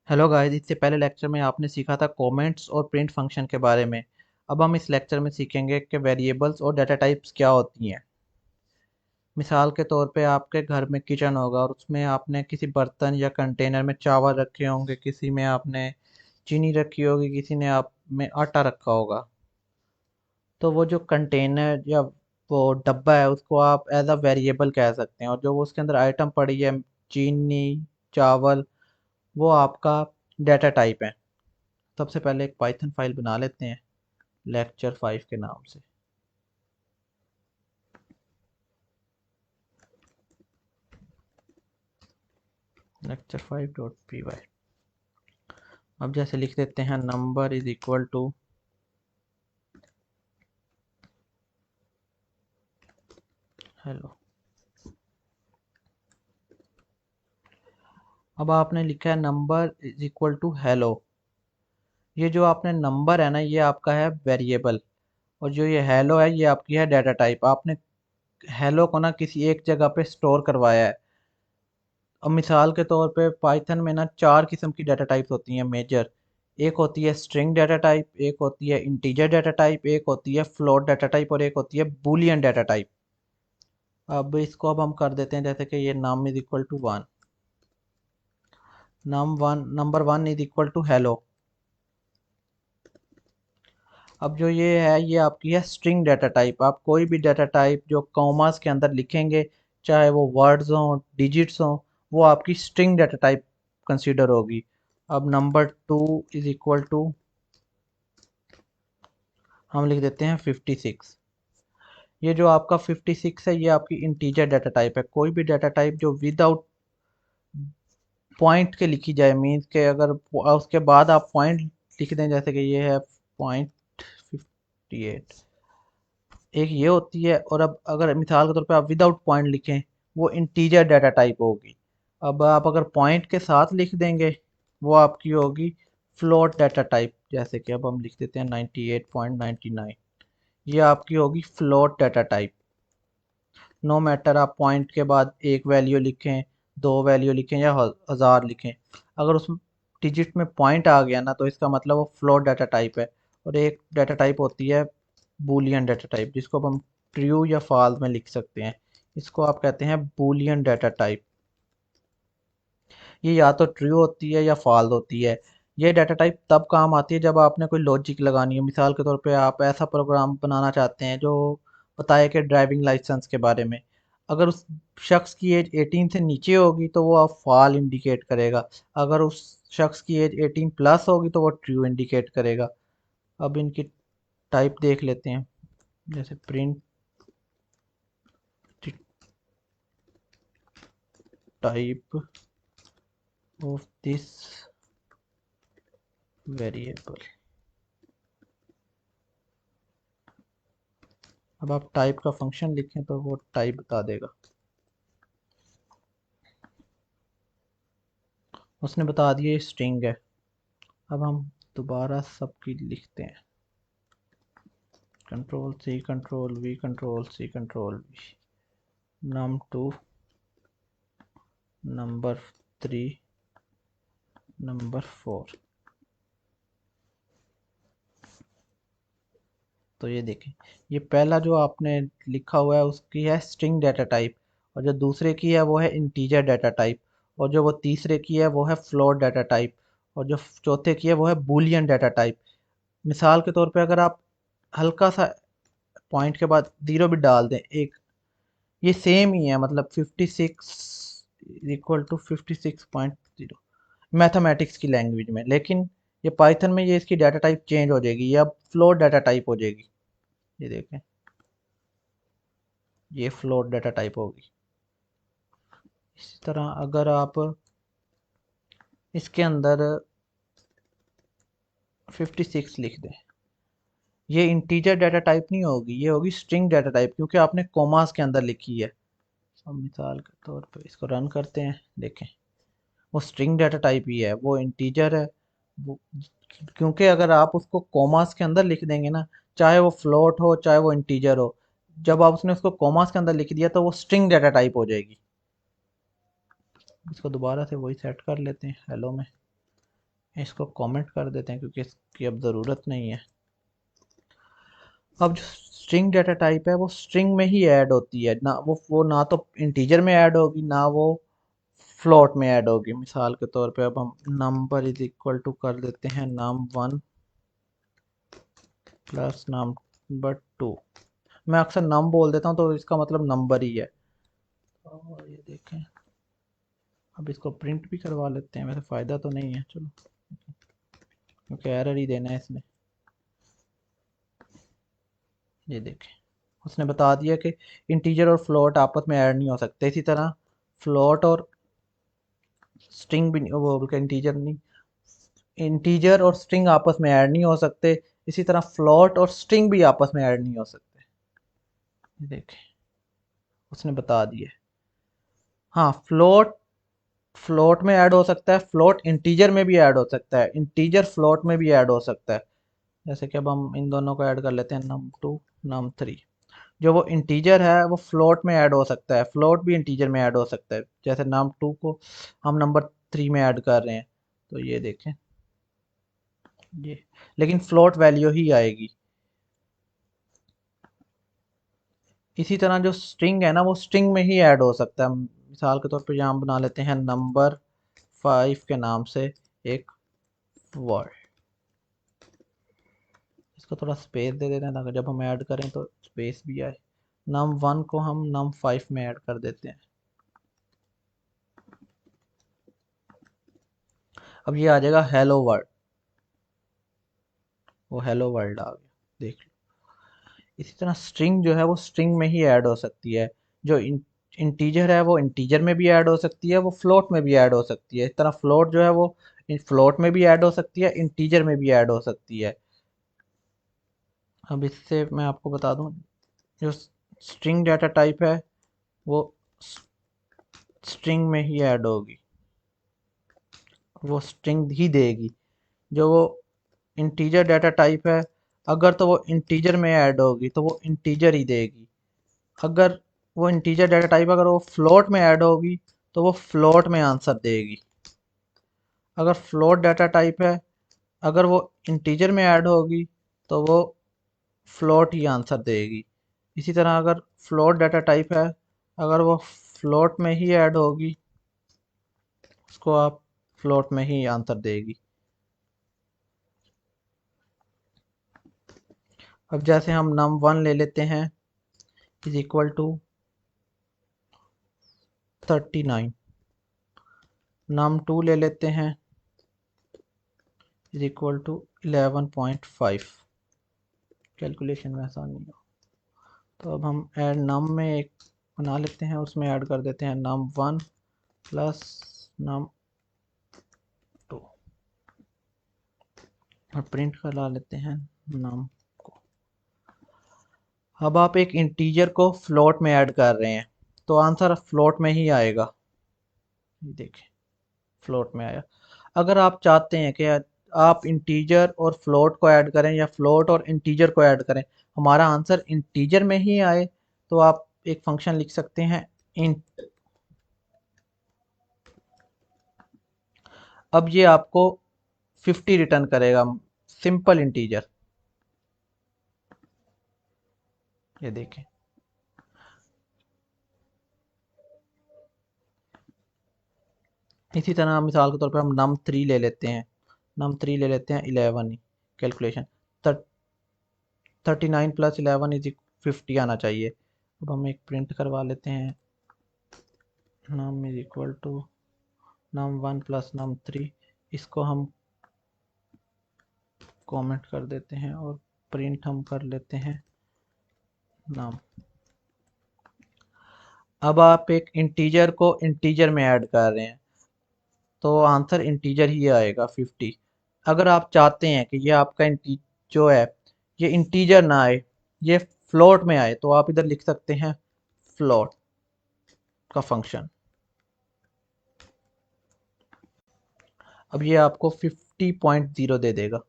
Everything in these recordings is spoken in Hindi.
हेलो गाइस, इससे पहले लेक्चर में आपने सीखा था कमेंट्स और प्रिंट फंक्शन के बारे में। अब हम इस लेक्चर में सीखेंगे कि वेरिएबल्स और डाटा टाइप्स क्या होती हैं। मिसाल के तौर पे आपके घर में किचन होगा और उसमें आपने किसी बर्तन या कंटेनर में चावल रखे होंगे, किसी में आपने चीनी रखी होगी, किसी ने आप में आटा रखा होगा। तो वो जो कंटेनर या वो डब्बा है उसको आप एज अ वेरिएबल कह सकते हैं, और जो वो उसके अंदर आइटम पड़ी है, चीनी, चावल, वो आपका डाटा टाइप है। सबसे पहले एक पाइथन फाइल बना लेते हैं lecture5 के नाम से। lecture5.py। अब जैसे लिख देते हैं number is equal to hello. अब आपने लिखा है number is equal to hello. ये जो आपने नंबर है ना, ये आपका है वेरिएबल, और जो ये हेलो है ये आपकी है डाटा टाइप। आपने हेलो को ना किसी एक जगह पे स्टोर करवाया है। अब मिसाल के तौर पे पाइथन में ना चार किस्म की डाटा टाइप्स होती हैं मेजर। एक होती है स्ट्रिंग डाटा टाइप, एक होती है इंटीजर डाटा टाइप, एक होती है फ्लोट डाटा टाइप, और एक होती है बूलियन डाटा टाइप। अब हम कर देते हैं जैसे कि ये num is equal to one. Number one is equal to hello. अब जो ये है ये आपकी है स्ट्रिंग डाटा टाइप। आप कोई भी डाटा टाइप जो कॉमास के अंदर लिखेंगे, चाहे वो वर्ड्स हों, डिजिट्स हों, वो आपकी स्ट्रिंग डाटा टाइप कंसीडर होगी। अब number two is equal to हम लिख देते हैं 56। ये जो आपका 56 है ये आपकी इंटीजर डाटा टाइप है। कोई भी डाटा टाइप जो विदाउट पॉइंट के लिखी जाए, मीन्स के अगर उसके बाद आप पॉइंट लिख दें, जैसे कि ये है पॉइंट 58, एक ये होती है। और अब अगर मिसाल के तौर पे आप विदाउट पॉइंट लिखें, वो इंटीजर डाटा टाइप होगी। अब आप अगर पॉइंट के साथ लिख देंगे, वो आपकी होगी फ्लोट डाटा टाइप। जैसे कि अब हम लिख देते हैं 98.99, ये आपकी होगी float data type. No matter आप पॉइंट के बाद एक वैल्यू लिखें, दो वैल्यू लिखें या हज़ार लिखें, अगर उसमें डिजिट में पॉइंट आ गया ना, तो इसका मतलब वो फ्लोट डाटा टाइप है। और एक डाटा टाइप होती है बूलियन डाटा टाइप, जिसको अब हम ट्रू या फॉल्स में लिख सकते हैं। इसको आप कहते हैं बूलियन डाटा टाइप। ये या तो ट्रू होती है या फॉल्स होती है। ये डाटा टाइप तब काम आती है जब आपने कोई लॉजिक लगानी है। मिसाल के तौर पे आप ऐसा प्रोग्राम बनाना चाहते हैं जो बताए कि ड्राइविंग लाइसेंस के बारे में। अगर उस शख्स की एज 18 से नीचे होगी तो वो आप फॉल इंडिकेट करेगा। अगर उस शख्स की एज 18 प्लस होगी तो वो ट्रू इंडिकेट करेगा। अब इनकी टाइप देख लेते हैं, जैसे print type of this variable. अब आप टाइप का फंक्शन लिखें तो वो टाइप बता देगा। उसने बता दिया ये स्ट्रिंग है। अब हम दोबारा सबकी लिखते हैं, control C control V control C control V. Num two, number three, number four. तो ये देखें, ये पहला जो आपने लिखा हुआ है उसकी है स्ट्रिंग डाटा टाइप, और जो दूसरे की है वो है इंटीजर डाटा टाइप, और जो वो तीसरे की है वो है फ्लोट डाटा टाइप, और जो चौथे की है वो है बूलियन डाटा टाइप। मिसाल के तौर पे अगर आप हल्का सा पॉइंट के बाद जीरो भी डाल दें, एक ये सेम ही है, मतलब 56 इक्वल टू 56.0 मैथमेटिक्स की लैंग्वेज में। लेकिन ये पाइथन में ये इसकी डाटा टाइप चेंज हो जाएगी, ये अब फ्लोट डाटा टाइप हो जाएगी। ये देखें, ये फ्लोट डाटा टाइप होगी। इसी तरह अगर आप इसके अंदर 56 लिख दें, ये इंटीजर डाटा टाइप नहीं होगी, ये होगी स्ट्रिंग डाटा टाइप, क्योंकि आपने कॉमास के अंदर लिखी है। अब मिसाल के तौर पे इसको रन करते हैं, देखें वो स्ट्रिंग डाटा टाइप ही है, वो इंटीजर है। वो क्योंकि अगर आप उसको कॉमास के अंदर लिख देंगे ना, चाहे वो फ्लोट हो चाहे वो इंटीजर हो, जब आप उसने उसको कॉमास के अंदर लिख दिया तो वो स्ट्रिंग डाटा टाइप हो जाएगी। इसको दोबारा से वही सेट कर लेते हैं हेलो में। इसको कमेंट कर देते हैं क्योंकि इसकी अब ज़रूरत नहीं है। अब जो स्ट्रिंग डाटा टाइप है वो स्ट्रिंग में ही ऐड होती है ना, वो ना तो इंटीजर में ऐड होगी ना वो फ्लोट में ऐड होगी। मिसाल के तौर पे अब हम नंबर इज इक्वल टू कर देते हैं num1 प्लस num2। मैं अक्सर नम बोल देता हूँ तो इसका मतलब नंबर ही है। और ये देखें, अब इसको प्रिंट भी करवा लेते हैं, वैसे फ़ायदा तो नहीं है, चलो क्योंकि एरर ही देना है इसने। ये देखें, उसने बता दिया कि इंटीजर और फ्लोट आपस में ऐड नहीं हो सकते। इसी तरह फ्लोट और स्ट्रिंग भी वो बल्कि इंटीजर नहीं, इंटीजर और स्ट्रिंग आपस में ऐड नहीं हो सकते। इसी तरह फ्लोट और स्ट्रिंग भी आपस में ऐड नहीं हो सकते। ये देखें, उसने बता दिया। हाँ, फ्लोट फ्लोट में ऐड हो सकता है, फ्लोट इंटीजर में भी ऐड हो सकता है, इंटीजर फ्लोट में भी ऐड हो सकता है। जैसे कि अब हम इन दोनों को ऐड कर लेते हैं, num2 num3। जो वो इंटीजर है वो फ्लोट में ऐड हो सकता है, फ्लोट भी इंटीजर में ऐड हो सकता है। जैसे num2 को हम नंबर 3 में ऐड कर रहे हैं, तो ये देखें, ये लेकिन फ्लोट वैल्यू ही आएगी। इसी तरह जो स्ट्रिंग है ना वो स्ट्रिंग में ही ऐड हो सकता है। मिसाल के तौर पर यहाँ बना लेते हैं नंबर 5 के नाम से एक वर्ड। इसको थोड़ा स्पेस दे देते हैं ताकि जब हम ऐड करें तो स्पेस भी आए। num1 को हम num5 में ऐड कर देते हैं। अब ये आ जाएगा हेलो वर्ड, वो हेलो वर्ल्ड आ गया, देख लो। इसी तरह स्ट्रिंग जो है वो स्ट्रिंग में ही ऐड हो सकती है। जो इंटीजर है वो इंटीजर में भी ऐड हो सकती है, वो फ्लोट में भी ऐड हो सकती है। इस तरह फ्लोट जो है वो फ्लोट में भी ऐड हो सकती है, इंटीजर में भी ऐड हो सकती है। अब इससे मैं आपको बता दूं, जो स्ट्रिंग डाटा टाइप है वो स्ट्रिंग में ही ऐड होगी, वो स्ट्रिंग ही देगी। जो वो इंटीजर डाटा टाइप है, अगर तो वो इंटीजर में ऐड होगी तो वो इंटीजर ही देगी। अगर वो इंटीजर डाटा टाइप अगर वो फ्लोट में ऐड होगी तो वो फ्लोट में आंसर देगी। अगर फ्लोट डाटा टाइप है, अगर वो इंटीजर में ऐड होगी तो वो फ्लोट ही आंसर देगी। इसी तरह अगर फ्लोट डाटा टाइप है, अगर वो फ्लोट में ही ऐड होगी, उसको आप फ्लोट में ही आंसर देगी। अब जैसे हम num1 ले लेते हैं इज इक्वल टू 39, num2 ले लेते हैं इज इक्वल टू 11.5। कैलकुलेशन में आसान नहीं हो तो अब हम ऐड नम में एक बना लेते हैं, उसमें ऐड कर देते हैं num1 प्लस num2 और प्रिंट करा लेते हैं num को। अब आप एक इंटीजर को फ्लोट में ऐड कर रहे हैं तो आंसर फ्लोट में ही आएगा। ये देखें, फ्लोट में आया। अगर आप चाहते हैं कि आप इंटीजर और फ्लोट को ऐड करें या फ्लोट और इंटीजर को ऐड करें, हमारा आंसर इंटीजर में ही आए, तो आप एक फंक्शन लिख सकते हैं इंट। अब ये आपको 50 रिटर्न करेगा, सिंपल इंटीजर। ये देखें, इसी तरह मिसाल के तौर पे हम num3 ले लेते हैं, num3 ले लेते हैं 11 ही। कैलकुलेशन 39 प्लस 11 इज 50 आना चाहिए। अब हम एक प्रिंट करवा लेते हैं, num is equal to num1 plus num3। इसको हम कमेंट कर देते हैं और प्रिंट हम कर लेते हैं num। अब आप एक इंटीजर को इंटीजर में ऐड कर रहे हैं तो आंसर इंटीजर ही आएगा 50। अगर आप चाहते हैं कि ये आपका जो है ये इंटीजर ना आए, ये फ्लोट में आए, तो आप इधर लिख सकते हैं फ्लोट का फंक्शन। अब ये आपको 50.0 दे देगा।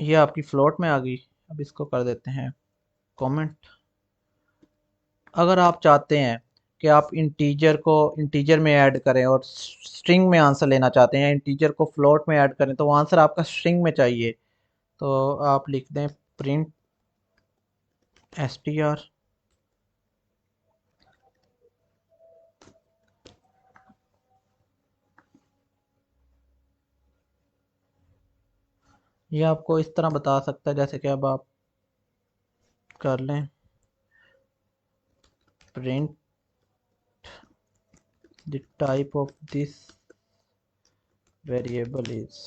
ये आपकी फ्लोट में आ गई। अब इसको कर देते हैं कमेंट। अगर आप चाहते हैं कि आप इंटीजर को इंटीजर में ऐड करें और स्ट्रिंग में आंसर लेना चाहते हैं, या इंटीजर को फ्लोट में ऐड करें, तो वो आंसर आपका स्ट्रिंग में चाहिए, तो आप लिख दें प्रिंट str। ये आपको इस तरह बता सकता है, जैसे कि अब आप कर लें print the type of this variable is.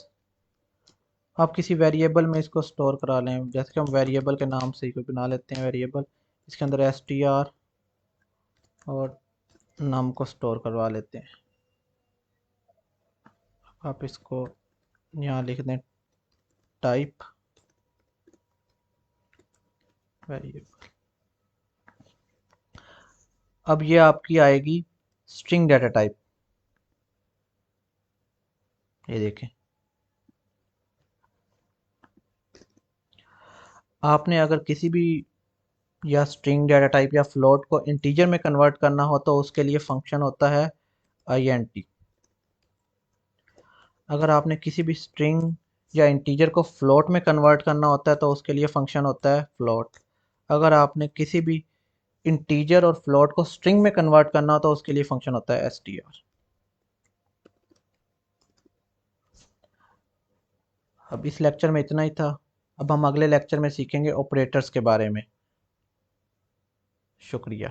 आप किसी वेरिएबल में इसको स्टोर करा लें, जैसे कि हम वेरिएबल के नाम से ही कोई बना लेते हैं वेरिएबल, इसके अंदर str और नाम को स्टोर करवा लेते हैं। आप इसको यहाँ लिख दें टाइप वेरिएबल। अब ये आपकी आएगी स्ट्रिंग डाटा टाइप, ये देखें। आपने अगर किसी भी या स्ट्रिंग डाटा टाइप या फ्लोट को इंटीजर में कन्वर्ट करना हो तो उसके लिए फंक्शन होता है int। अगर आपने किसी भी स्ट्रिंग या इंटीजर को फ्लोट में कन्वर्ट करना होता है तो उसके लिए फंक्शन होता है फ्लोट। अगर आपने किसी भी इंटीजर और फ्लोट को स्ट्रिंग में कन्वर्ट करना हो तो उसके लिए फंक्शन होता है str। अब इस लेक्चर में इतना ही था। अब हम अगले लेक्चर में सीखेंगे ऑपरेटर्स के बारे में। शुक्रिया।